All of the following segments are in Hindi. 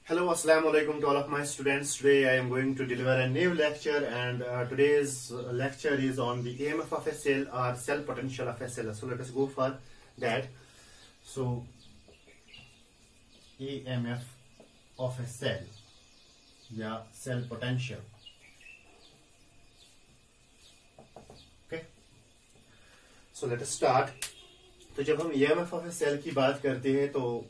Hello, Assalamu alaikum to all of my students. Today I am going to deliver a new lecture, and today's lecture is on the EMF of a cell or cell potential of a cell. So let us go for that. So EMF of a cell, yeah, cell potential. Okay. So let us start. तो जब हम EMF of a cell की बात करते हैं तो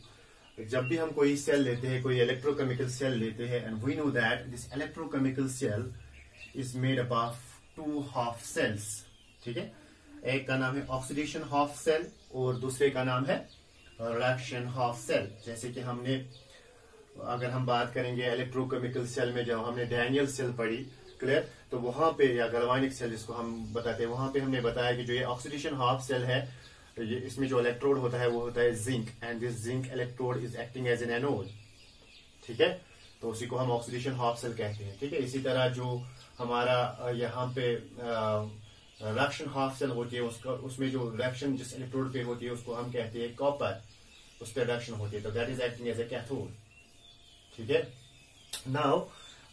जब भी हम कोई सेल लेते हैं, कोई इलेक्ट्रोकेमिकल सेल लेते हैं, and we know that this electrochemical cell is made up of two half cells. ठीक है, एक का नाम है ऑक्सीडेशन हाफ सेल और दूसरे का नाम है रिडक्शन हाफ सेल. जैसे कि हमने, अगर हम बात करेंगे इलेक्ट्रोकेमिकल सेल में, जब हमने डैनियल सेल पढ़ी, क्लियर, तो वहां पे, या गैल्वानिक सेल जिसको हम बताते हैं, वहां पे हमने बताया कि जो ये ऑक्सीडेशन हाफ सेल है, ये इसमें जो इलेक्ट्रोड होता है वो होता है zinc, and this zinc electrode is acting as an anode. ठीक है, तो उसी को हम ऑक्सीडेशन हाफ सेल कहते हैं. ठीक है, इसी तरह जो हमारा यहाँ पे रिडक्शन हाफ सेल होती है, उसमें जो रिडक्शन जिस इलेक्ट्रोड पे होती है उसको हम कहते हैं कॉपर, उस पर रिडक्शन होती है, तो that is acting as a cathode. ठीक है, now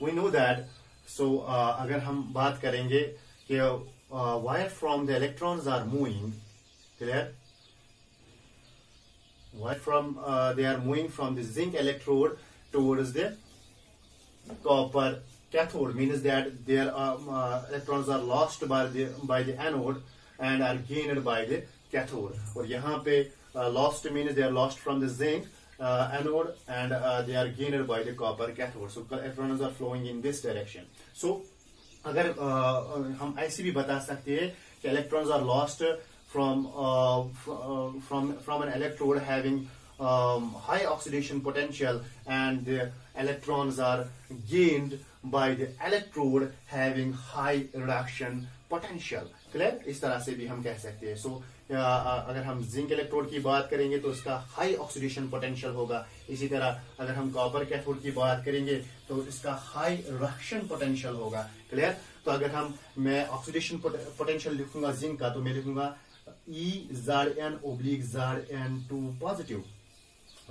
we know that. So अगर हम बात करेंगे कि wire from the electrons are moving, clear, why from they are moving from the zinc electrode towards the copper cathode, means that their electrons are lost by the anode and are gained by the cathode. और यहाँ पे lost means they are lost from the zinc anode and they are gained by the copper cathode. So electrons are flowing in this direction. So अगर हम ऐसे भी बता सकते हैं कि electrons are lost from an electrode having high oxidation potential, and the electrons are gained by the electrode having high reduction potential. Clear, इस तरह से भी हम कह सकते हैं. सो अगर हम जिंक इलेक्ट्रोड की बात करेंगे तो इसका हाई ऑक्सीडेशन पोटेंशियल होगा. इसी तरह अगर हम कॉपर कैथोड की बात करेंगे तो इसका हाई रिडक्शन पोटेंशियल होगा. क्लियर, तो अगर मैं ऑक्सीडेशन पोटेंशियल लिखूंगा जिंक का, तो मैं लिखूंगा EZn/Zn2 positive,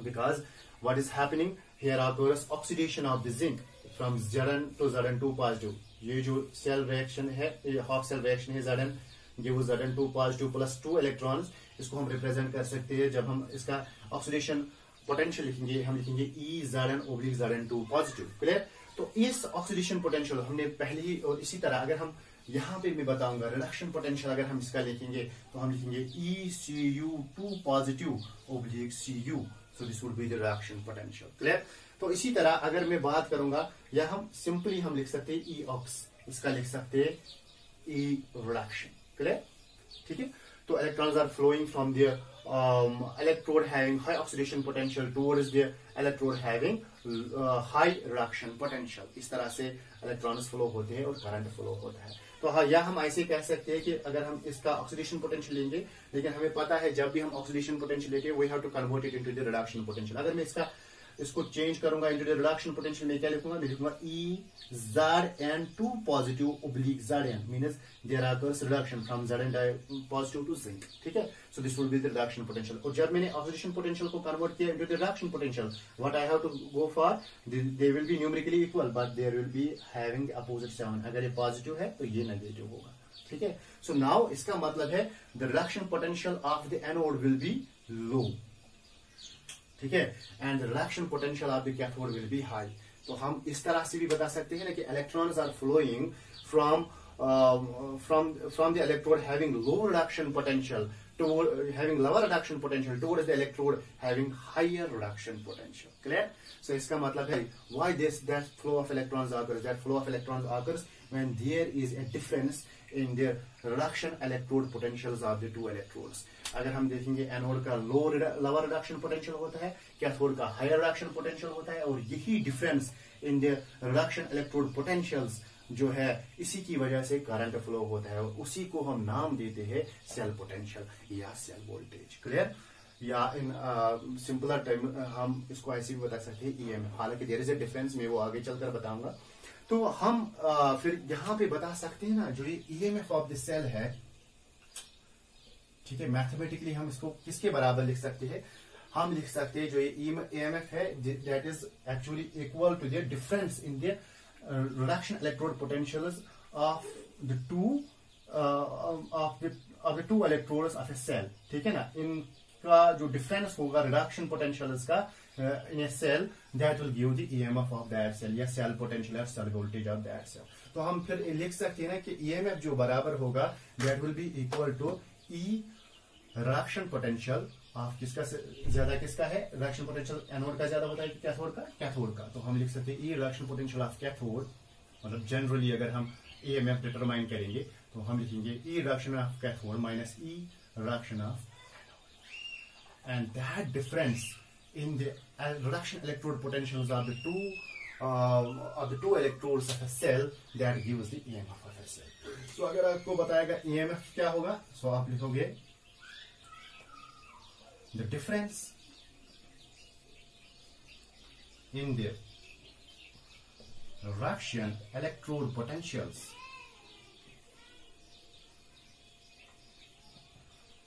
because what is happening here occurs oxidation of the zinc from Zn to Zn2 positive. ये जो सेल रिएक्शन है, हाफ सेल रिएक्शन है, Zn gives Zn2 positive plus 2 electrons. इसको हम रिप्रेजेंट कर सकते हैं. जब हम इसका ऑक्सीडेशन पोटेंशियल लिखेंगे, हम लिखेंगे EZn/Zn2 positive. क्लियर, तो इस ऑक्सीडेशन पोटेंशियल हमने पहले ही, और इसी तरह अगर हम यहाँ पे मैं बताऊंगा रिडक्शन पोटेंशियल, अगर हम इसका लिखेंगे तो हम लिखेंगे ECU2 positive /Cu. So this would be the reduction potential. Clear, तो इसी तरह अगर मैं बात करूंगा, या हम सिंपली हम लिख सकते हैं EOX, इसका लिख सकते हैं E रिडक्शन. क्लियर, ठीक है, तो electrons are flowing from the electrode having high oxidation potential towards the electrode having high reduction potential. इस तरह से इलेक्ट्रॉन्स फ्लो होते हैं और करंट फ्लो होता है. तो हाँ, या हम ऐसे कह सकते हैं कि अगर हम इसका ऑक्सीडेशन पोटेंशियल लेंगे, लेकिन हमें पता है जब भी हम ऑक्सीडेशन पोटेंशियल लेंगे we have to convert it into the reduction potential. अगर मैं इसको चेंज करूंगा इनटू द रिडक्शन पोटेंशियल में क्या लिखूंगा, मैं लिखूंगा EZn2 positive /Zn, means there occurs reduction from Zn positive to zinc. ठीक है, so this will be the reduction potential. और जब मैंने ऑक्सीडेशन पोटेंशियल को कन्वर्ट किया into the reduction potential, what I have to go for, they will be numerically equal but there will be having opposite sign. अगर ये पॉजिटिव है तो ये नेगेटिव होगा. ठीक है, सो नाउ इसका मतलब है the reduction potential of the anode will be low. ठीक है, and the reduction potential of the cathode will be high. तो हम इस तरह से भी बता सकते हैं ना कि electrons are flowing from the electrode having low reduction potential to having lower reduction potential towards the electrode having higher reduction potential. Clear? So इसका मतलब है why that flow of electrons occurs. That flow of electrons occurs when there is a difference in the reduction electrode potentials of the two electrodes. अगर हम देखेंगे एनोड का lower reduction potential होता है, कैथोड का higher reduction potential होता है, और यही difference in the reduction electrode potentials जो है, इसी की वजह से करंट फ्लो होता है, और उसी को हम नाम देते हैं सेल पोटेंशियल या सेल वोल्टेज. क्लियर, या इन सिंपलर टर्म हम इसको ऐसे भी बता सकते हैं EMF. हालांकि देयर इज अ डिफरेंस, मैं वो आगे चलकर बताऊंगा. तो हम फिर यहाँ पे बता सकते हैं ना, जो ये EMF ऑफ द सेल है, ठीक है, मैथमेटिकली हम इसको किसके बराबर लिख सकते हैं, हम लिख सकते हैं जो ये EMF है that is actually equal to the difference in the reduction electrode potentials of the two electrodes of a cell. ठीक है ना, इनका जो डिफरेंस होगा रिडक्शन पोटेंशियल्स का in a cell that will give the EMF of that cell या सेल पोटेंशियल या cell voltage of that cell. तो हम फिर लिख सकते हैं ना कि EMF जो बराबर होगा that will be equal to E reduction potential of किसका ज्यादा किसका है, रिडक्शन पोटेंशियल एनोड का ज्यादा होता है कि कैथोड का, कैथोड का। तो हम लिख सकते हैं E reduction potential of cathode, मतलब जनरली अगर हम EMF डिटरमाइन करेंगे तो हम लिखेंगे E reduction of cathode minus E reduction of and that difference in the reduction electrode potentials of the two electrodes of a cell that gives the EMF of a cell. So अगर आपको बताएगा EMF क्या होगा, so आप लिखोगे the difference in the reduction electrode potentials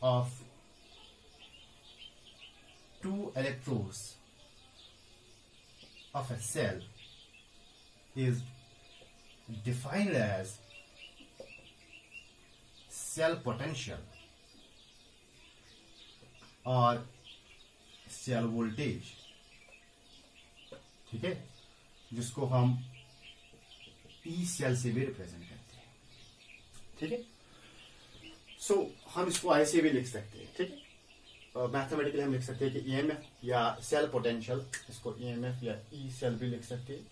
of two electrodes of a cell is defined as cell potential or cell voltage। ठीक है, जिसको हम E सेल से भी रिप्रेजेंट करते हैं। ठीक है, सो हम इसको ऐसे भी लिख सकते हैं। ठीक है, मैथमेटिकली हम लिख सकते हैं कि EMF या सेल पोटेंशियल, इसको EMF या E सेल भी लिख सकते हैं।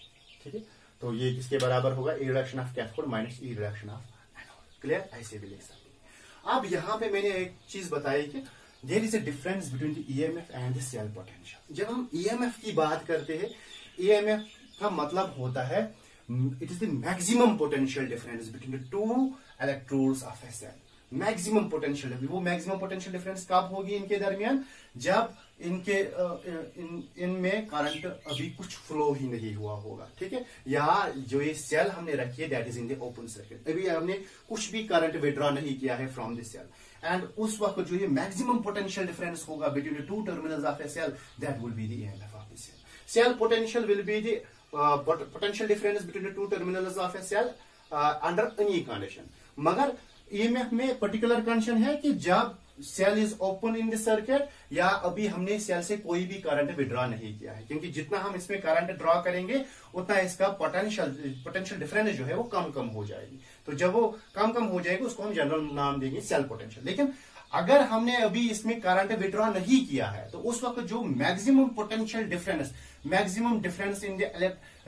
ठीक है, तो ये किसके बराबर होगा, E reduction of cathode minus E reduction of anode. Clear, ऐसे भी लिख सकते हैं। अब यहाँ पे मैंने एक चीज बताई कि there is a difference between the EMF and the cell potential. जब हम EMF की बात करते हैं, EMF का मतलब होता है it is the maximum potential difference between the two electrodes of a cell. Maximum potential, वो मैक्सिमम पोटेंशियल डिफरेंस कब होगी इनके दरमियान, जब इनके इनमें करंट अभी कुछ फ्लो ही नहीं हुआ होगा। ठीक है, या जो ये सेल हमने रखी है that is in the open circuit, अभी हमने कुछ भी करंट विड्रॉ नहीं किया है फ्रॉम द सेल, एंड उस वक्त जो ये मैक्सिमम पोटेंशियल डिफरेंस होगा between the two terminals of a cell that will be the EMF of the cell. Cell potential will be the potential difference between the two terminals of a cell under any condition. मगर EMF में पर्टिकुलर कंडीशन है कि जब cell is open in the circuit या अभी हमने सेल से कोई भी करंट विड्रॉ नहीं किया है, क्योंकि जितना हम इसमें करंट ड्रॉ करेंगे उतना इसका पोटेंशियल डिफरेंस जो है वो कम हो जाएगी। तो जब वो कम हो जाएगी उसको हम जनरल नाम देंगे सेल पोटेंशियल। लेकिन अगर हमने अभी इसमें करंट विड्रॉ नहीं किया है तो उस वक्त जो maximum potential difference, maximum difference in the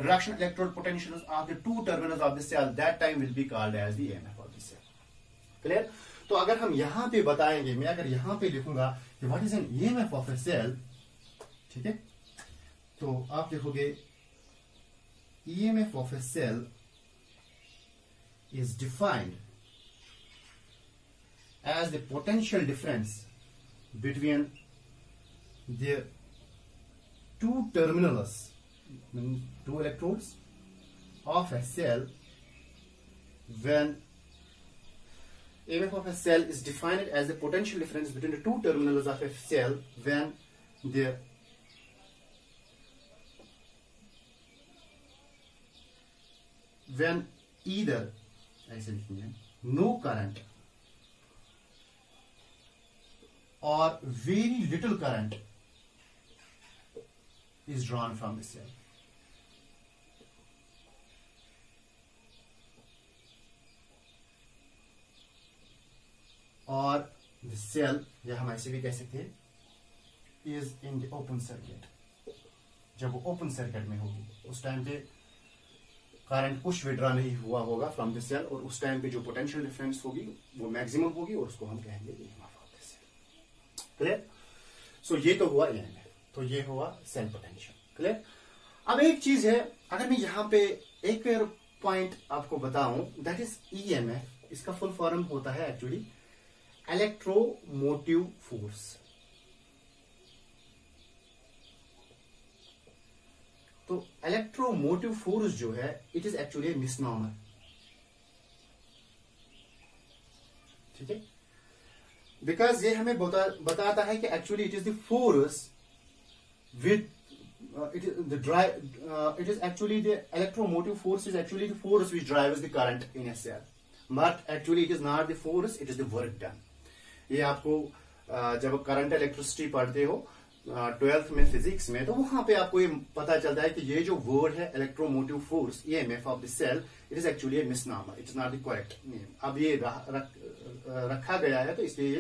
reduction electrode potential of the two terminals of the cell, that time will be called as the EMF of the cell. Clear, तो अगर हम यहां पे बताएंगे, मैं अगर यहां पे लिखूंगा कि what is an EMF of a cell, ठीक है, तो आप लिखोगे EMF of a cell is defined as the potential difference between the two terminals, two electrodes of a cell, when EMF of a cell is defined as the potential difference between the two terminals of a cell when either ऐसे लिखेंगे no current or very little current is drawn from the cell. Or the cell, या हम ऐसे भी कह सकते हैं, is in the open circuit। जब वो ओपन सर्किट में होगी उस टाइम पे करंट कुछ विड्रॉ नहीं हुआ होगा फ्रॉम द सेल, और उस टाइम पे जो पोटेंशियल डिफरेंस होगी वो मैक्सिमम होगी और उसको हम कहेंगे EMF of the cell. Clear, so ये तो हुआ EMF, तो ये हुआ सेल पोटेंशियल। क्लियर, अब एक चीज है, अगर मैं यहां पे एक पॉइंट आपको बताऊं, दैट इज EMF, इसका फुल फॉर्म होता है एक्चुअली इलेक्ट्रोमोटिव फोर्स। तो इलेक्ट्रोमोटिव फोर्स जो है इट इज एक्चुअली मिसनॉमर। ठीक है, बिकॉज ये हमें बताता है कि actually it is the force with it is actually the electromotive force is actually the force which drives the current in a cell, but actually it is not the force, it is the work done. ये आपको जब करंट इलेक्ट्रिसिटी पढ़ते हो 12th में फिजिक्स में, तो वहां पे आपको ये पता चलता है कि ये जो वर्ड है electromotive force EMF of the cell, it is actually misnomer, it is not the correct name. अब ये रखा गया है तो इसलिए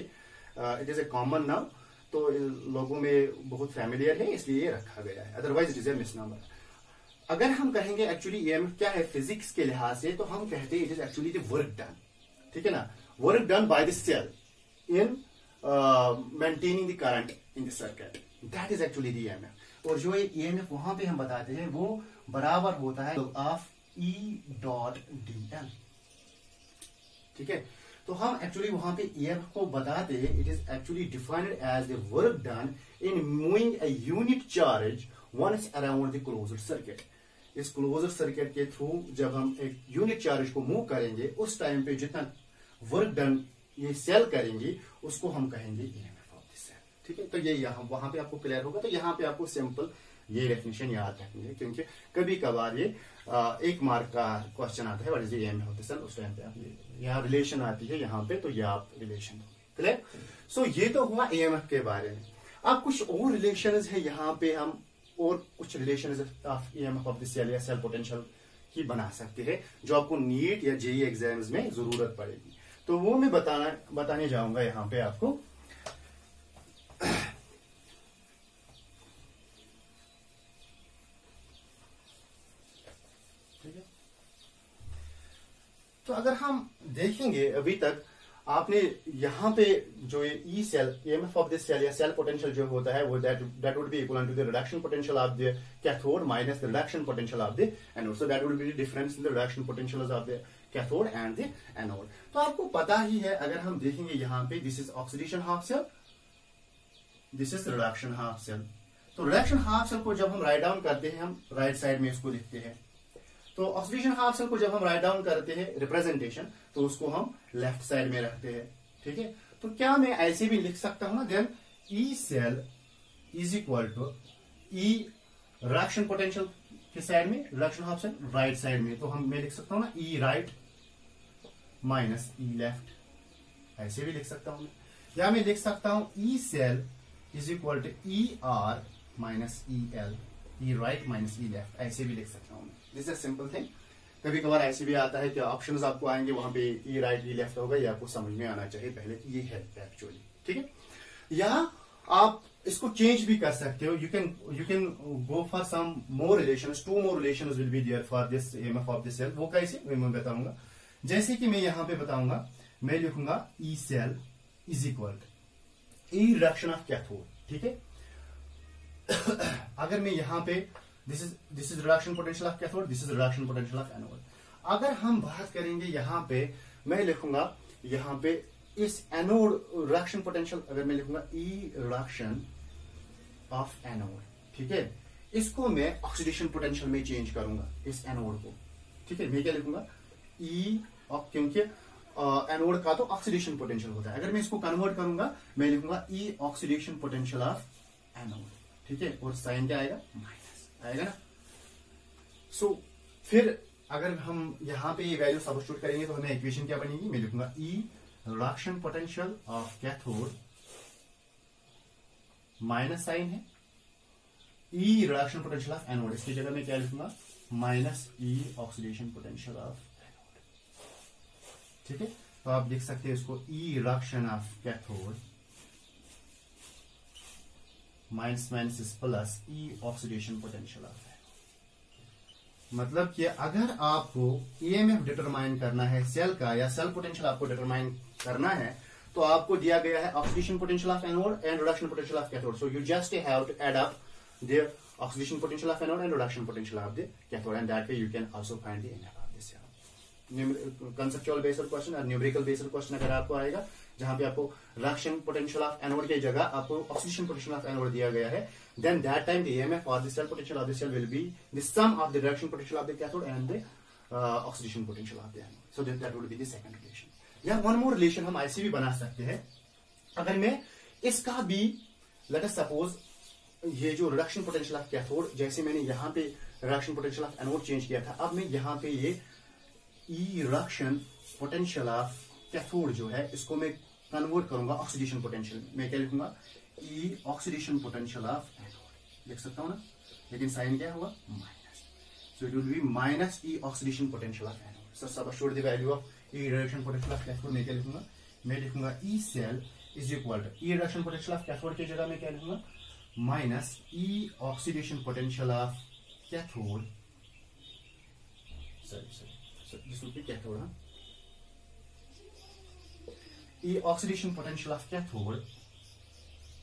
it is a common noun, तो लोगों में बहुत फैमिलियर है इसलिए ये रखा गया है, अदरवाइज इट इज ए मिसनामर. अगर हम कहेंगे एक्चुअली EMF क्या है फिजिक्स के लिहाज से, तो हम कहते हैं it is actually the work done. ठीक है ना, work done by the cell in maintaining the current in the circuit, that is actually the EMF. और जो ये EMF वहां पे हम बताते हैं वो बराबर होता है ऑफ E.dl. ठीक है, तो हम एक्चुअली वहां पे EMF को बताते हैं, it is actually defined as the work done in moving a unit charge once around the closed circuit. इस क्लोज्ड सर्किट के थ्रू जब हम एक यूनिट चार्ज को मूव करेंगे, उस टाइम पे जितना वर्क डन ये सेल करेंगे उसको हम कहेंगे EMF ऑफ द सेल. ठीक है, तो ये यहाँ वहां पे आपको क्लियर होगा. तो यहाँ पे आपको सिंपल ये डेफिनेशन याद रखनी है, क्योंकि कभी कभार ये 1 मार्क का क्वेश्चन आता है what is the EMF of the cell, उस टाइम पे आप यहाँ रिलेशन आती है यहाँ पे, तो ये आप रिलेशन क्लियर. सो ये तो हुआ EMF के बारे में. अब कुछ और रिलेशन है यहाँ पे, हम और कुछ relation of EMF of the cell या सेल पोटेंशियल की बना सकते हैं, जो आपको नीट या JEE एग्जाम्स में जरूरत पड़ेगी. तो वो मैं बताने जाऊंगा यहाँ पे आपको. ठीक है, तो अगर हम देखेंगे अभी तक आपने यहाँ पे जो ये E cell EMF of this cell या सेल पोटेंशियल जो होता है वो that would be equal to the reduction potential of the cathode minus the reduction potential of the anode. So that would be the difference in the reduction potential of the cathode and the anode. तो आपको पता ही है, अगर हम देखेंगे यहाँ पे this is oxidation half cell, this is reduction half cell. तो रिडक्शन हाफ सेल को जब हम राइट डाउन करते हैं, हम राइट साइड में इसको लिखते हैं. तो ऑक्सीडेशन हाफ सेल को जब हम राइट डाउन करते हैं रिप्रेजेंटेशन, तो उसको हम लेफ्ट साइड में रखते हैं. ठीक है, तो क्या मैं ऐसे भी लिख सकता हूं ना, then E cell is equal to E reduction potential किस साइड में, reduction half cell right side में. तो मैं लिख सकता हूं ना E right minus E left, ऐसे भी लिख सकता हूं. या मैं लिख सकता हूं E cell is equal to E R minus E L, E right minus E left, ऐसे भी लिख सकता हूं. This is simple thing. कभी कभार ऐसे भी आता है कि ऑप्शंस आपको आएंगे, वहां पे ई राइट ई लेफ्ट होगा, ये आपको समझ में आना चाहिए पहले कि ये है एक्चुअली. ठीक है, या आप इसको चेंज भी कर सकते हो. You can go for some more relations, 2 more relations will be there for this EMF of this cell. वो कैसे मैं बताऊंगा. जैसे कि मैं यहां पे बताऊंगा, मैं लिखूंगा E cell is equal to E reduction of cathode. ठीक है, अगर मैं यहां पे this is reduction potential of cathode, this is reduction potential of anode. अगर हम बात करेंगे यहां पे, मैं लिखूंगा यहां पे इस एनोड रिडक्शन पोटेंशियल, अगर मैं लिखूंगा ई रिडक्शन ऑफ एनोड. ठीक है, इसको मैं ऑक्सीडेशन पोटेंशियल में चेंज करूंगा इस एनोड को. ठीक है, मैं क्या लिखूंगा ई, क्योंकि एनोड का तो ऑक्सीडेशन पोटेंशियल होता है. अगर मैं इसको कन्वर्ट करूंगा, मैं लिखूंगा E oxidation potential of anode. ठीक है, और साइन क्या आएगा, माइनस आएगा ना. सो फिर अगर हम यहां पे ये वैल्यू सब्स्टिट्यूट करेंगे तो हमें इक्वेशन क्या बनेगी, मैं लिखूंगा E reduction potential of cathode minus sign है E reduction potential of anode. इसकी जगह मैं क्या लिखूंगा, minus E oxidation potential of anode. ठीक है, तो आप लिख सकते हैं इसको E reduction of cathode minus minus is plus E oxidation potential of anode. मतलब कि अगर आपको EMF डिटरमाइन करना है सेल का, या सेल पोटेंशियल आपको डिटरमाइन करना है, तो आपको दिया गया है oxidation potential of anode and reduction potential of cathode. So you just have to add up the oxidation potential of anode and reduction potential of the cathode, and that way you can also find the EMF of this cell. Conceptual based question और न्यूमेरिकल बेस्ड क्वेश्चन अगर आपको आएगा, जहां पे आपको रिडक्शन पोटेंशियल ऑफ एनोड की जगह आपको ऑक्सीडेशन पोटेंशियल ऑफ एनोड दिया गया है, then that time the EMF or the cell potential of the cell will be the sum of the reduction potential of the cathode and the oxidation potential of the anode. So that would be the second relation. या one more relation हम ऐसे भी बना सकते हैं. अगर मैं इसका भी let us suppose ये जो रिडक्शन पोटेंशियल ऑफ कैथोड, जैसे मैंने यहाँ पे reduction potential of anode change किया था, अब मैं यहाँ पे ये ई रिडक्शन पोटेंशियल ऑफ कैथोड जो है इसको मैं कन्वर्ट करूंगा ऑक्सीडेशन पोटेंशियल में। मैं क्या लिखूंगा, E oxidation potential of anode लिख सकता हूं ना, लेकिन साइन क्या होगा, minus. So it will be minus E oxidation potential of anode. So substitute the value of E reduction potential of cathode. मैं क्या लिखूंगा, मैं लिखूंगा E cell is equal to E reduction potential of cathode की जगह मैं क्या लिखूंगा, minus E oxidation potential of cathode, this will be cathode, E oxidation potential of cathode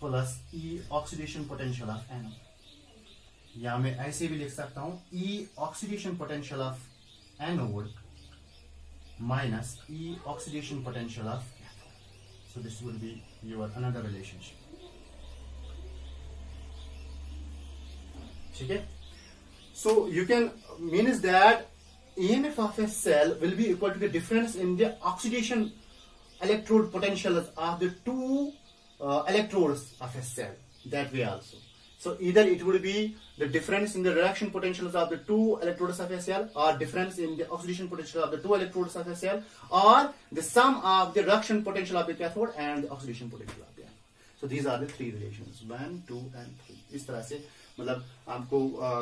plus E oxidation potential of anode। या मैं ऐसे भी लिख सकता हूं E oxidation potential of anode minus E oxidation potential of cathode। So this will be your another relationship। ठीक है, so you can means that EMF of a cell will be equal to the difference in the oxidation electrode potentials of the two electrodes of a cell, that way also। So either it would be the difference in the reduction potentials of the two electrodes of a cell, or difference in the oxidation potential of the two electrodes of a cell, or the sum of the reduction potential of the cathode and the oxidation potential of the anode। So these are the three relations, 1, 2 and 3। इस तरह से मतलब आपको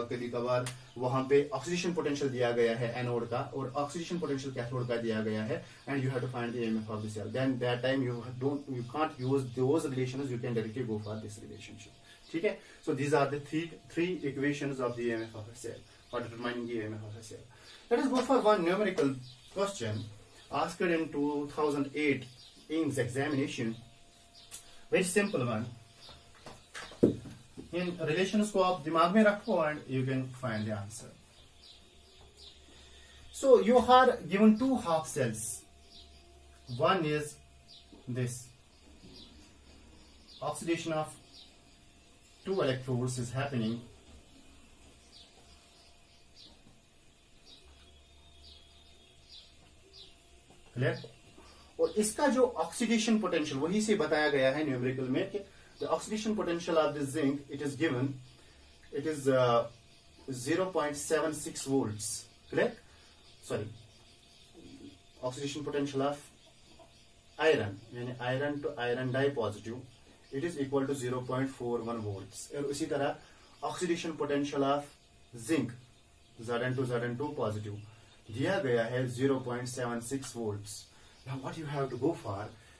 कभी कभार वहां पे ऑक्सीडेशन पोटेंशियल दिया गया है एनोड का और ऑक्सीडेशन पोटेंशियल कैथोड का दिया गया है, and you have to find the EMF of the cell, then that time you can't use those relations, you can directly go for this relationship. ठीक है, so these are the three equations of the EMF of a cell for determining the EMF of a cell. Let us go for one numerical question asked in 2008 AIIMS examination, very simple one. इन रिलेशंस को आप दिमाग में रखो and you can find the answer. So you are given two half cells, one is this oxidation of two electrodes is happening, clear. और इसका जो ऑक्सीडेशन पोटेंशियल वही से बताया गया है न्यूमेरिकल में कि the oxidation potential of the zinc, it is given, it is 0.76 volts, correct? Sorry, oxidation potential of iron, यानी iron to iron dipositive, it is equal to 0.41 volts। और उसी तरह oxidation potential of zinc, Zn2 positive, दिया गया है 0.76 volts। Now what you have to go for,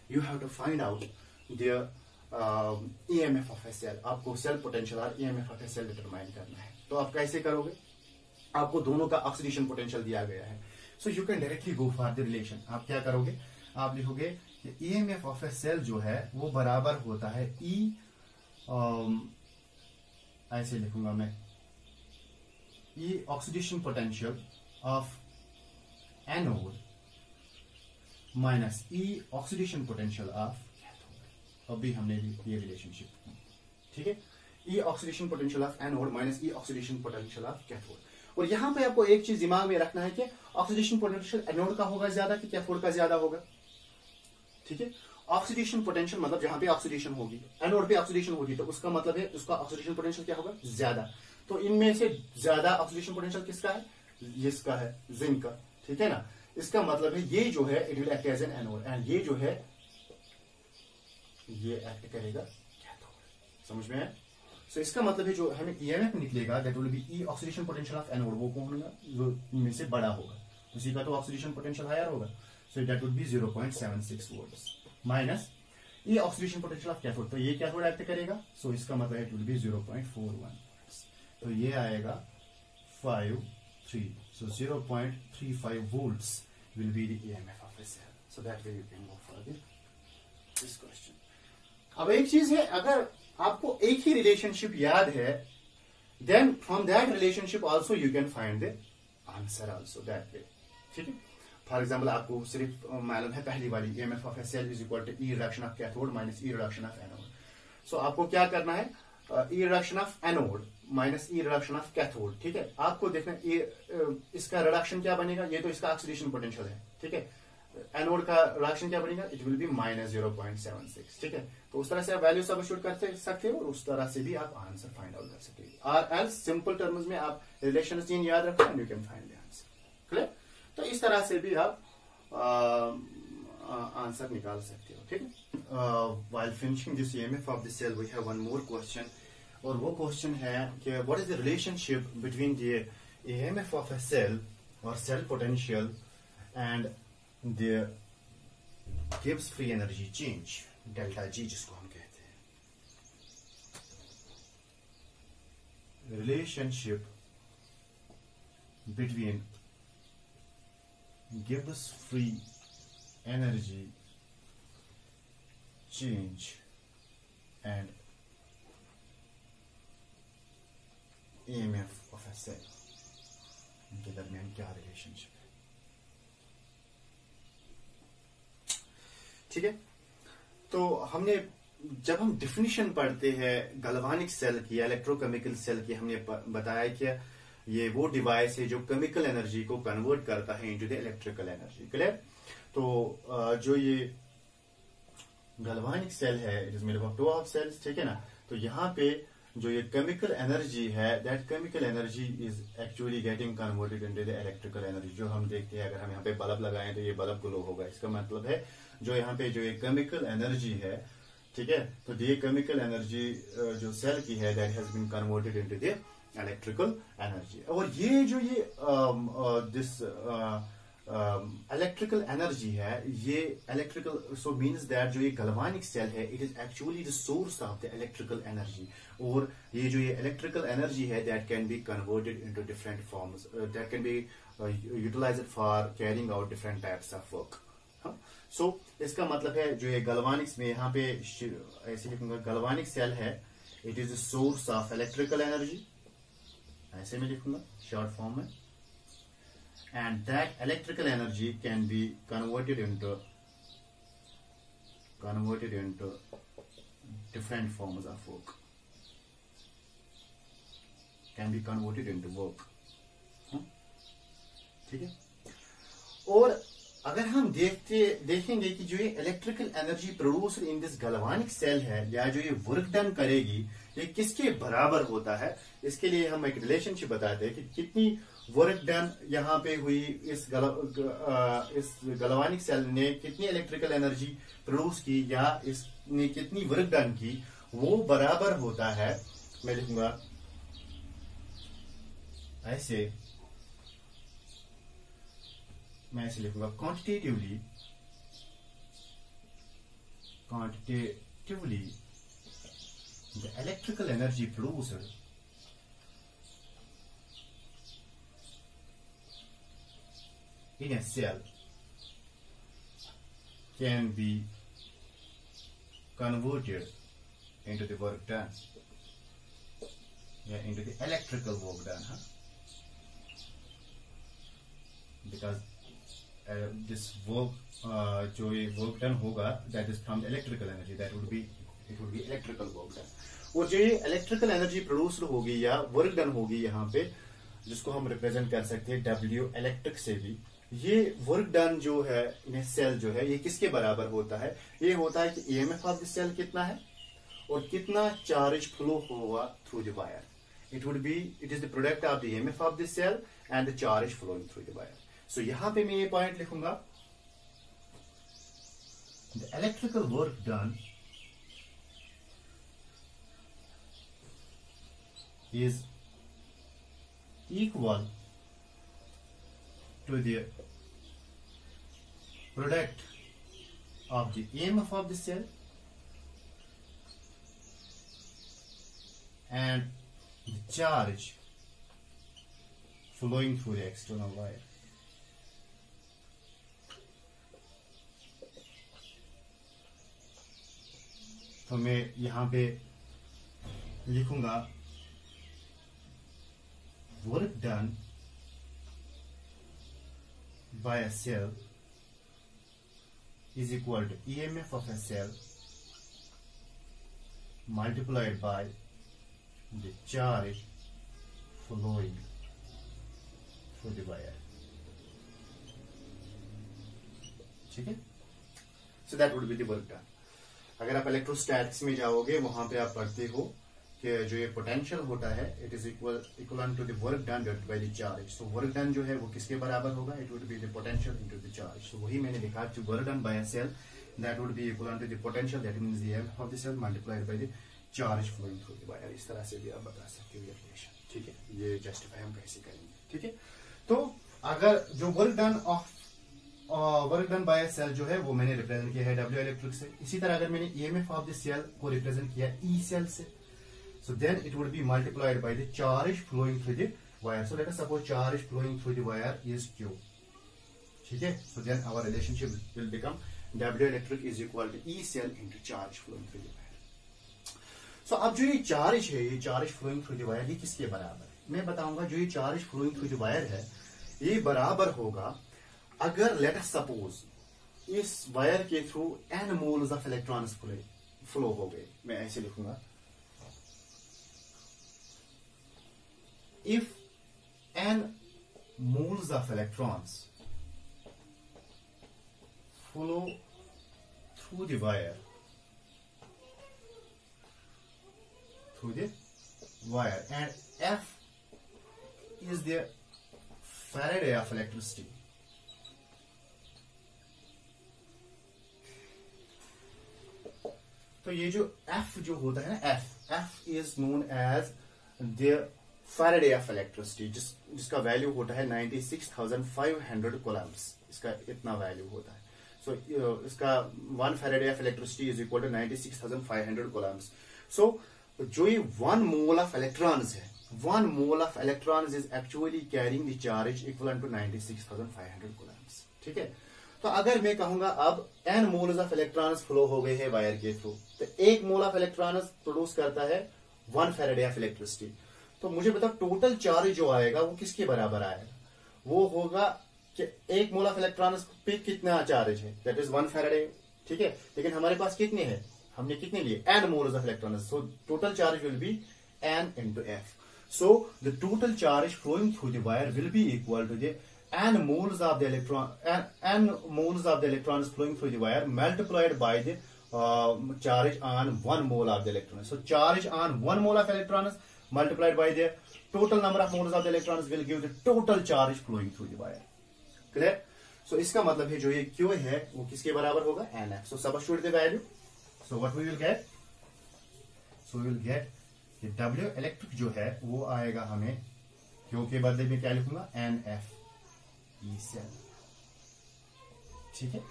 you have to find out the EMF of a cell। आपको सेल पोटेंशियल और EMF of a cell determine करना है। तो आप कैसे करोगे, आपको दोनों का ऑक्सीडेशन पोटेंशियल दिया गया है, so you can directly go for the relation. आप क्या करोगे, आप लिखोगे कि EMF of a cell जो है वो बराबर होता है E, ऐसे लिखूंगा मैं, E oxidation potential of anode minus E oxidation potential of, अभी हमने ये रिलेशनशिप, ठीक है, E oxidation potential of anode minus E oxidation potential of cathode. और यहां पे आपको एक चीज दिमाग में रखना है कि ऑक्सीडेशन पोटेंशियल एनोड का होगा ज्यादा कि कैथोड का ज्यादा होगा। ठीक है, ऑक्सीडेशन पोटेंशियल मतलब जहां पे ऑक्सीडेशन होगी, एनोड पे ऑक्सीडेशन होगी, तो उसका मतलब है उसका ऑक्सीडेशन पोटेंशियल क्या होगा, ज्यादा। तो इनमें से ज्यादा ऑक्सीडेशन पोटेंशियल किसका है, इसका है, जिंक का। ठीक है ना, इसका मतलब है ये जो है it will act as an anode, and ये जो है ये एक्ट करेगा कैथोड। समझ में है? सो इसका मतलब है जो हमें ईएमएफ निकलेगा that will be E oxidation potential of anode, वो कौन होगा, जो इनमें से बड़ा होगा, उसी का तो ऑक्सीडेशन पोटेंशियल हायर होगा। So that will B 0.76 volts minus E oxidation potential of cathode, तो ये कैथोड एक्ट करेगा, सो इसका मतलब है इट विल बी 0.41 वोल्ट्स, तो ये आएगा 5.3, सो 0.35 volts will be the EMF of a cell. So that way you can go for this question. अब एक चीज है, अगर आपको एक ही रिलेशनशिप याद है, then from that relationship also you can find the answer also that way. ठीक है, फॉर एग्जाम्पल आपको सिर्फ मालूम है पहली वाली EMF of a cell is equal to E reduction of cathode minus E reduction of anode. So आपको क्या करना है, E reduction of anode minus E reduction of cathode. ठीक है, आपको देखना ये इसका रिडक्शन क्या बनेगा, ये तो इसका ऑक्सीडेशन पोटेंशियल है, ठीक है, एनोड का रिएक्शन क्या बनेगा, इट विल बी -0.76, ठीक है। तो उस तरह से आप वैल्यू सब्स्टिट्यूट कर सकते हो और उस तरह से भी आप आंसर फाइंड आउट कर सकते हो। और एल्स सिंपल टर्म्स में आप रिलेशन चेन याद रखो and you can find the answer, clear. तो इस तरह से भी आप आंसर निकाल सकते हो, ठीक है। While finishing this EMF of the cell we have one more question, और वो क्वेश्चन है कि what is the relationship between the EMF of a cell और cell potential and the Gibbs free energy change, delta G जिसको हम कहते हैं। Relationship between Gibbs free energy change and EMF of a cell, इनके दरमियान क्या रिलेशनशिप है, ठीक है। तो हमने जब हम डिफिनीशन पढ़ते हैं गैल्वेनिक सेल की, इलेक्ट्रोकेमिकल सेल की, हमने बताया कि ये वो डिवाइस है जो केमिकल एनर्जी को कन्वर्ट करता है into the electrical energy, clear. तो जो ये गैल्वेनिक सेल है, it is made up of 2 of cells, ठीक है ना। तो यहाँ पे जो ये केमिकल एनर्जी है, that chemical energy is actually getting converted into the electrical energy. जो हम देखते हैं, अगर हम यहाँ पे बल्ब लगाएं तो ये बल्ब ग्लो होगा, इसका मतलब है जो यहाँ पे जो ये केमिकल एनर्जी है, ठीक है, तो ये केमिकल एनर्जी जो सेल की है that has been converted into the electrical energy. और ये जो ये दिस इलेक्ट्रिकल एनर्जी है, ये इलेक्ट्रिकल, सो मीन्स दैट जो ये गैल्वेनिक सेल है, it is actually the source of the electrical energy. और ये जो ये इलेक्ट्रिकल एनर्जी है that can be converted into different forms, that can be utilized for carrying out different types of work. So इसका मतलब है जो ये गैल्वेनिक्स में यहाँ पे ऐसे लिखूंगा, गैल्वेनिक सेल है, it is the source of electrical energy, ऐसे में लिखूंगा शॉर्ट फॉर्म में, and that electrical energy can be converted into different forms of work, can be converted into work, ठीक है। और अगर हम देखेंगे कि जो ये electrical energy produced in this galvanic cell है, या जो ये वर्क डन करेगी, ये किसके बराबर होता है, इसके लिए हम एक रिलेशनशिप बताते हैं कि कितनी वर्क डन यहाँ पे हुई, इस गैल्वेनिक सेल ने कितनी इलेक्ट्रिकल एनर्जी प्रोड्यूस की या इसने कितनी वर्क डन की, वो बराबर होता है, मैं लिखूंगा ऐसे, मैं ऐसे लिखूंगा quantitatively the electrical energy produced in a cell can be converted into the work done, into the electrical work done, because this work जो ये work done होगा, that is from electrical energy, it would be electrical work done। और जो ये electrical energy produced होगी या work done होगी यहाँ पे, जिसको हम रिप्रेजेंट कर सकते हैं W इलेक्ट्रिक से भी, ये वर्क डन जो है इन सेल जो है, ये किसके बराबर होता है, ये होता है कि ईएमएफ ऑफ द सेल कितना है और कितना चार्ज फ्लो होगा through the wire. It is the product of the EMF of the cell and the charge flowing through the wire. So यहां पे मैं ये पॉइंट लिखूंगा, the electrical work done is equal to the product of the EMF of the cell and the charge flowing through the external wire. तो मैं यहाँ पे लिखूंगा work done by a cell is equal to EMF of a cell multiplied by the charge flowing through the wire. ठीक है। सो that would be the work done. अगर आप इलेक्ट्रोस्टैटिक्स में जाओगे वहां पे आप पढ़ते हो कि जो ये पोटेंशियल होता है it is equal to the work done divided by the charge. So work done जो है वो किसके बराबर होगा, it would be the potential into the charge. So वही मैंने लिखा to work done by a cell that would be equal to the potential that means the area of the cell multiplied by the charge flowing through the wire. इस तरह से भी आप बता सकते हो ये रिलेशन, ठीक है। ये जस्टिफाई हम कैसे करेंगे, ठीक है। तो अगर जो वर्क डन बाय सेल जो है वो मैंने रिप्रेजेंट किया है W इलेक्ट्रिक से। इसी तरह अगर मैंने EMF ऑफ द सेल को रिप्रेजेंट किया E सेल से, so then it would be multiplied by the charge flowing through the wire. So let us suppose charge flowing through the wire is Q, ठीक है। So then our relationship will become W electric is equal to E cell into charge flowing through the wire. So अब जो ये चार्ज है, ये charge flowing through the wire, ये किसके बराबर है मैं बताऊंगा। जो ये charge flowing through the wire है ये बराबर होगा अगर लेट अस सपोज इस वायर के through n moles of electrons flow हो गए। मैं ऐसे लिखूंगा, if n moles of electrons flow through the wire and F is the Faraday of electricity, तो ये जो F जो होता है ना, F is known as the Faraday of electricity, जिसका वैल्यू होता है 96,500 कूलम्स। इसका इतना वैल्यू होता है। सो इसका 1 Faraday of electricity is equal to 96,500 coulombs. So जो ये 1 mole of electrons है, 1 mole of electrons is actually carrying the charge equivalent to 96,500 Coulomb's, ठीक है। तो अगर मैं कहूंगा अब n moles of electrons flow हो गए हैं वायर के थ्रू, तो 1 मोल ऑफ इलेक्ट्रॉन्स प्रोड्यूस करता है 1 Faraday of electricity। तो मुझे बताओ टोटल चार्ज जो आएगा वो किसके बराबर आएगा, वो होगा कि 1 मोल ऑफ इलेक्ट्रॉन्स पे कितना चार्ज है, दैट इज 1 Faraday, ठीक है। लेकिन हमारे पास कितने हैं, हमने कितने लिए n moles of electrons. So total charge will be n into F. So the total charge flowing through the wire will be equal to the n moles of the electrons flowing through the wire multiplied by the charge on 1 mole of the electrons. So charge on 1 mole of electrons multiplied by the total number of moles of the electrons will give the total charge flowing through the wire. Clear? So इसका मतलब है जो ये Q है वो किसके बराबर होगा, NF. So substitute the value. So what we will get? So we will get कि W इलेक्ट्रिक जो है वो आएगा हमें Q के बदले में क्या लिखूंगा, NF E सेल, ठीक है।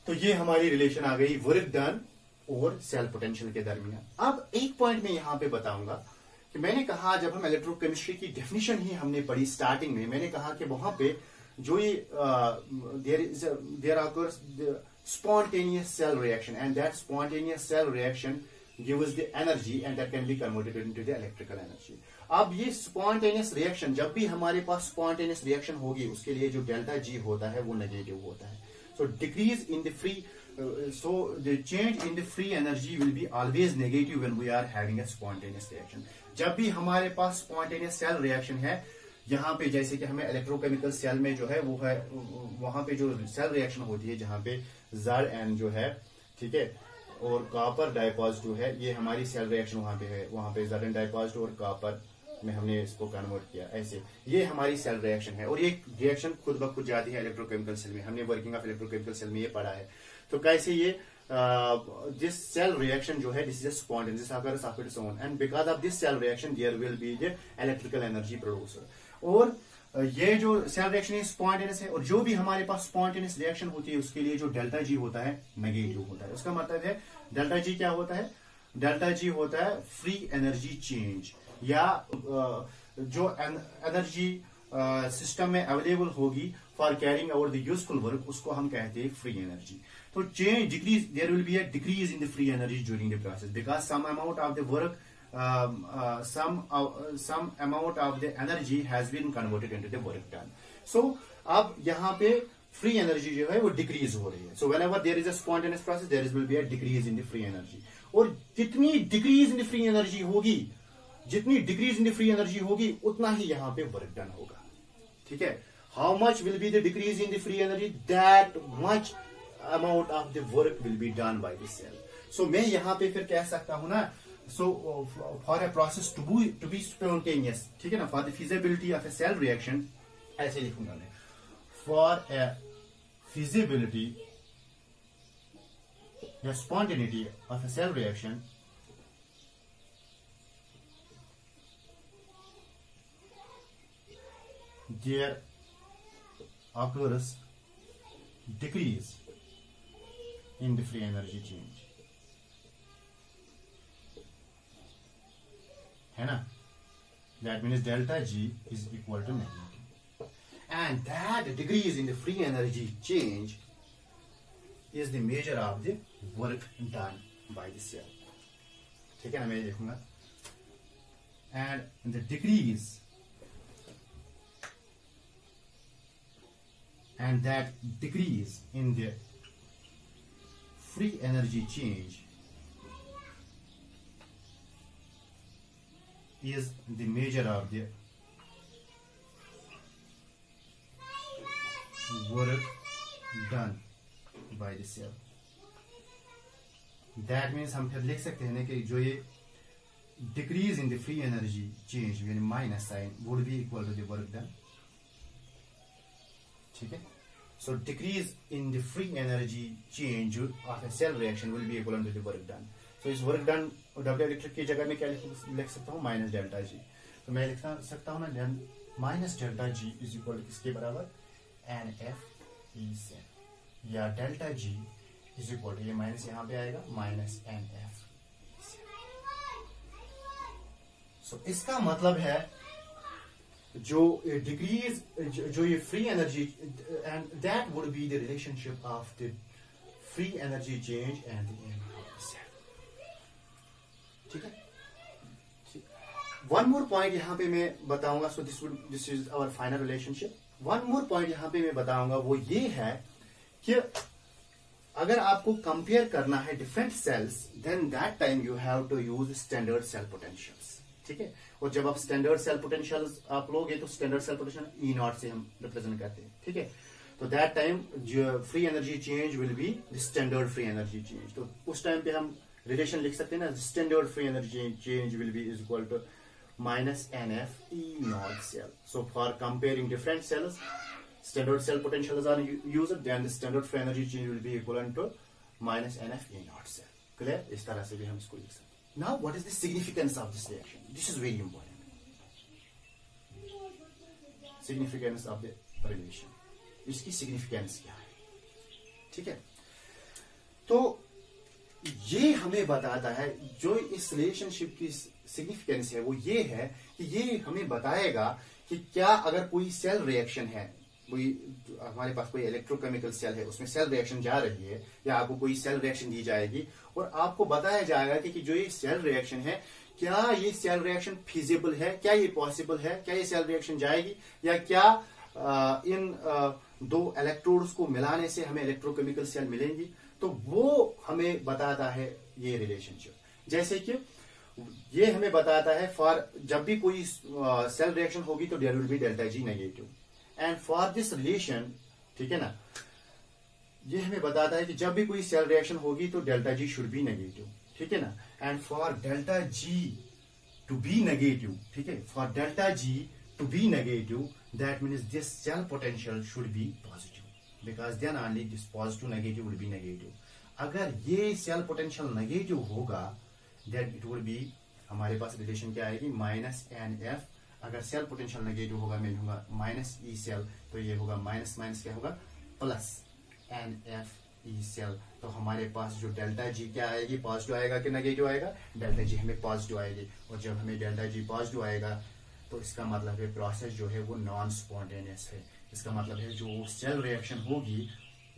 तो ये हमारी रिलेशन आ गई वर्क डन और सेल पोटेंशियल के दरमियान। अब एक पॉइंट में यहां पे बताऊंगा कि मैंने कहा जब हम इलेक्ट्रोकेमिस्ट्री की डेफिनेशन ही हमने पढ़ी स्टार्टिंग में, मैंने कहा कि वहां पे जो ये there occurs spontaneous cell reaction and that spontaneous cell reaction gives the energy and that can be converted into the electrical energy. अब ये spontaneous reaction, जब भी हमारे पास spontaneous reaction होगी उसके लिए जो डेल्टा G होता है वो नेगेटिव होता है। So decrease in the free so the change in the free energy will be always negative when we are having a spontaneous reaction. जब भी हमारे पास spontaneous cell reaction है, यहाँ पे जैसे कि हमें इलेक्ट्रोकेमिकल सेल में जो है वो है वहां पे जो सेल रिएक्शन होती है जहां पे ZN जो है, ठीक है, और कॉपर डाइपॉजिटिव है, ये हमारी सेल रिएक्शन वहां पे है, वहां पे ZN डाइपॉजिटिव और कॉपर में हमने इसको कन्वर्ट किया, ऐसे ये हमारी सेल रिएक्शन है। और ये रिएक्शन खुद ब खुद जाती है इलेक्ट्रोकेमिकल सेल में, हमने वर्किंग ऑफ इलेक्ट्रोकेमिकल सेल में ये पढ़ा है। तो कैसे ये this cell reaction जो है this is a spontaneous, this occurs of its own and because of this cell reaction there will be the electrical energy producer. और ये जो सेल रिएक्शन है स्पॉन्टेनियस है और जो भी हमारे पास स्पॉन्टेनियस रिएक्शन होती है उसके लिए जो डेल्टा जी होता है नेगेटिव होता है। उसका मतलब है डेल्टा जी क्या होता है, डेल्टा जी होता है फ्री एनर्जी चेंज, या जो एनर्जी सिस्टम में अवेलेबल होगी for carrying out the useful work उसको हम कहते हैं फ्री एनर्जी। तो change decrease, there will be a decrease in the free energy during the process because some amount of the work some amount of the energy has been converted into the work done. So अब यहाँ पे free energy जो है वो decrease हो रही है. So whenever there is a spontaneous process there will be a decrease in the free energy. और जितनी decrease in the free energy होगी, जितनी decrease in the free energy होगी उतना ही यहाँ पे work done होगा, ठीक है। how much will be the decrease in the free energy, that much amount of the work will be done by the cell. So मैं यहाँ पे फिर कह सकता हूँ ना, so for a process to be spontaneous, ठीक है ना, for the feasibility of a cell reaction, ऐसे लिखूंगा मैं, for a feasibility या spontaneity of a cell reaction, there occurs decrease in the free energy change, है ना, that means delta G is equal to negative, and that decrease in the free energy change is the measure of the work done by the cell, ठीक है ना, मैं लिखूंगा, and the decrease and that decrease in the free energy change is the measure of the work done by the cell. That means हम फिर लिख सकते हैं ना कि जो ये decrease in the free energy change यानी minus sign would be equal to the work done, ठीक है. So decrease in the free energy change of a cell reaction will be equivalent to the work done. So इस work done W इलेक्ट्रिक की जगह में क्या लिख सकता हूँ, माइनस डेल्टा जी. तो मैं लिख सकता हूँ ना, minus delta G is equal to किसके बराबर, एन एफ ई से, या delta G is equal to, ये माइनस यहाँ पे आएगा, माइनस एन एफ. सो इसका मतलब है जो डिक्रीज, जो ये free energy, and that would be the relationship of the free energy change and the M of cell, ठीक है. वन मोर पॉइंट यहाँ पे मैं बताऊंगा, so this is our final relationship. One more point यहाँ पे मैं बताऊंगा, वो ये है कि अगर आपको कंपेयर करना है different cells, then that time you have to use standard cell potentials, ठीक है. और जब आप स्टैंडर्ड सेल पोटेंशियल आप लोगे तो standard cell potential E naught से हम रिप्रेजेंट करते हैं, ठीक है. तो दैट टाइम जो free energy change will be the standard free energy change. तो उस टाइम पे हम रिलेशन लिख सकते हैं ना, standard free energy change will be is equal to minus n F E naught cell. So for comparing different cells, standard cell potentials are used, then the standard free energy change will be equal to minus n F E naught cell. Clear? इस तरह से भी हम इसको लिख सकते हैं. Now, what is the significance of this reaction? This is very important. Significance of the relation. इसकी significance क्या है? ठीक है. तो ये हमें बताता है, जो इस रिलेशनशिप की सिग्निफिकेंस है वो ये है कि ये हमें बताएगा कि क्या अगर कोई सेल रिएक्शन है, कोई हमारे पास कोई इलेक्ट्रोकेमिकल सेल है, उसमें सेल रिएक्शन जा रही है, या आपको कोई सेल रिएक्शन दी जाएगी और आपको बताया जाएगा कि जो ये सेल रिएक्शन है, क्या ये सेल रिएक्शन फिजिबल है, क्या ये पॉसिबल है, क्या ये सेल रिएक्शन जाएगी, या क्या इन दो इलेक्ट्रोड्स को मिलाने से हमें इलेक्ट्रोकेमिकल सेल मिलेंगी. तो वो हमें बताता है ये रिलेशनशिप. जैसे कि ये हमें बताता है फॉर जब भी कोई सेल रिएक्शन होगी तो there will be delta G negative, and for this relation, ठीक है ना, ये हमें बताता है कि जब भी कोई सेल रिएक्शन होगी तो delta G should be negative, ठीक है ना. And for delta G to be negative, ठीक है, for delta G to be negative, that means this cell potential should be positive, because then only this positive negative will be negative. अगर ये सेल पोटेंशियल नेगेटिव होगा, देन इट विल बी, हमारे पास रिलेशन क्या आएगी, माइनस एन एफ. अगर सेल पोटेंशियल नेगेटिव होगा, मैं लूंगा माइनस ई सेल, तो ये होगा माइनस माइनस क्या होगा, plus n F E cell. तो हमारे पास जो डेल्टा जी क्या आएगी, पॉजिटिव आएगा कि नेगेटिव आएगा, डेल्टा जी हमें पॉजिटिव आएगी. और जब हमें डेल्टा जी पॉजिटिव आएगा तो इसका मतलब है प्रोसेस जो है वो नॉन स्पॉन्टेनियस है. इसका मतलब है जो सेल रिएक्शन होगी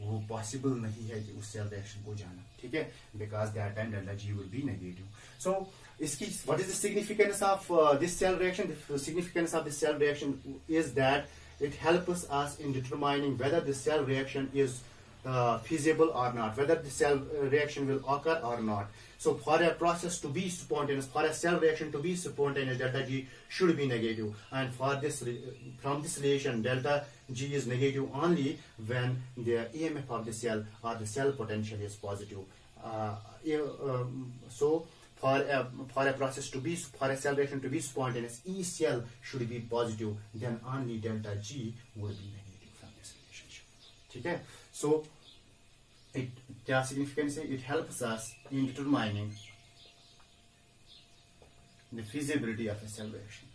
वो पॉसिबल नहीं है कि उस सेल रिएक्शन को जाना, ठीक है, because that time delta G will be negative. So इसकी what is the significance of this cell reaction? The significance of this cell reaction is that it helps us in determining whether the cell reaction is feasible or not, whether the cell reaction will occur or not. So for a process to be spontaneous, for a cell reaction to be spontaneous, delta G should be negative. And for this, from this relation, delta G is negative only when the EMF of the cell or the cell potential is positive. So for a process to be, for a cell reaction to be spontaneous, E cell should be positive, then only delta G would be negative from this relationship. Okay? So it, क्या significance है? It helps us in determining the feasibility of a cell reaction.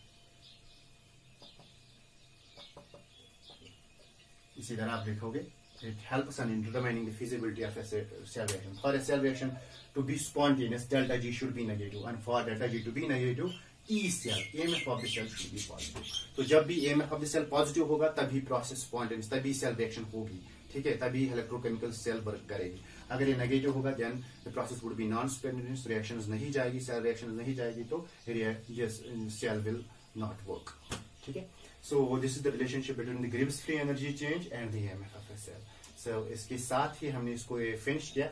इसी तरह आप देखोगे, it helps us in determining the feasibility of a cell reaction. For a cell reaction to be spontaneous, delta G should be negative, and for delta G to be negative, E cell, EMF of the cell should be positive. तो जब भी EMF of the cell positive होगा, तभी process spontaneous, तभी cell reaction होगी, ठीक है, तभी इलेक्ट्रोकेमिकल सेल वर्क करेगी. अगर ये नेगेटिव होगा, then the process would be non spontaneous, reactions नहीं जाएगी, सेल रिएक्शंस नहीं जाएगी, तो सेल विल नॉट वर्क. ठीक है. So this is the relationship between the Gibbs free energy change and the EMF of a cell. So इसके साथ ही हमने इसको फिनिश किया.